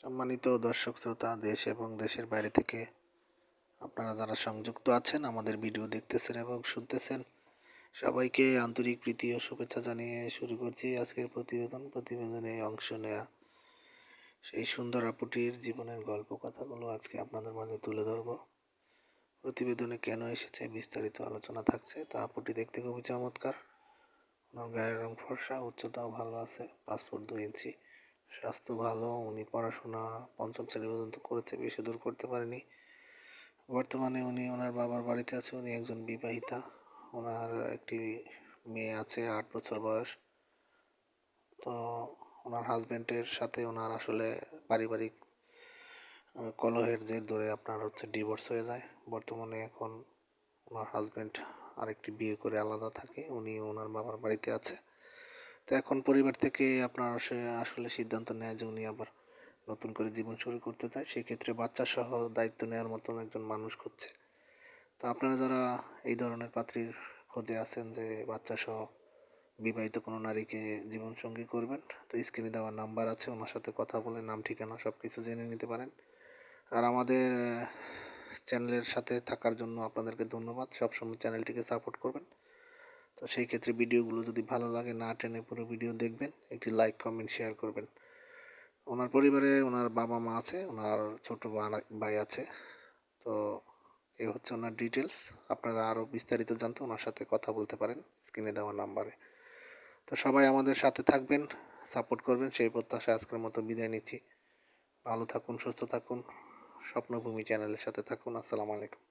সম্মানিত দর্শক শ্রোতা, দেশ এবং দেশের বাইরে থেকে আপনারা যারা সংযুক্ত আছেন আমাদের ভিডিও দেখতেছেন এবং শুনতেছেন, সবাইকে আন্তরিক প্রীতি ও শুভেচ্ছা জানিয়ে শুরু করছি আজকের প্রতিবেদনে অংশ নেয়া সেই সুন্দর আপুটির জীবনের গল্প কথাগুলো আজকে আপনাদের মাঝে তুলে ধরবো। প্রতিবেদনে কেন এসেছে বিস্তারিত আলোচনা থাকছে। তো আপুটি দেখতে খুবই চমৎকার, ওনার গায়ের রং ফর্সা, উচ্চতাও ভালো আছে, 5 ফুট 2 ইঞ্চি, স্বাস্থ্য ভালো। উনি পড়াশোনা পঞ্চম শ্রেণী পর্যন্ত করেছে, বেশি দূর করতে পারেনি। বর্তমানে উনি ওনার বাবার বাড়িতে আছে। উনি একজন বিবাহিতা, ওনার একটি মেয়ে আছে 8 বছর বয়স। তো ওনার হাজবেন্ডের সাথে ওনার আসলে পারিবারিক কলহের জের ধরে আপনার ডিভোর্স হয়ে যায়। বর্তমানে এখন ওনার হাজবেন্ড আরেকটি বিয়ে করে আলাদা থাকে, উনি ওনার বাবার বাড়িতে আছে। তো এখন পরিবার থেকে আপনার আসলে সিদ্ধান্ত নেয় যে উনি আবার নতুন করে জীবন শুরু করতে চায়, সেক্ষেত্রে বাচ্চা সহ দায়িত্ব নেওয়ার মতন একজন মানুষ খুঁজছে। তো আপনারা যারা এই ধরনের পাত্রীর খোঁজে আছেন যে বাচ্চা সহ বিবাহিত কোনো নারীকে জীবনসঙ্গী করবেন, তো স্ক্রিনে দেওয়া নাম্বার আছে, ওনার সাথে কথা বলে নাম ঠিকানা সব কিছু জেনে নিতে পারেন। আর আমাদের চ্যানেলের সাথে থাকার জন্য আপনাদেরকে ধন্যবাদ। সবসময় চ্যানেলটিকে সাপোর্ট করবেন। তো সেই ক্ষেত্রে ভিডিওগুলো যদি ভালো লাগে, না টেনে পুরো ভিডিও দেখবেন, একটি লাইক কমেন্ট শেয়ার করবেন। ওনার পরিবারে ওনার বাবা মা আছে, ওনার ছোট ভাই আছে। তো এই হচ্ছে ওনার ডিটেলস। আপনারা আরও বিস্তারিত জানতে ওনার সাথে কথা বলতে পারেন স্ক্রিনে দেওয়া নাম্বারে। তো সবাই আমাদের সাথে থাকবেন, সাপোর্ট করবেন, সেই প্রত্যাশায় আজকের মতো বিদায় নিচ্ছি। ভালো থাকুন, সুস্থ থাকুন, স্বপ্নভূমি চ্যানেলের সাথে থাকুন। আসসালামু আলাইকুম।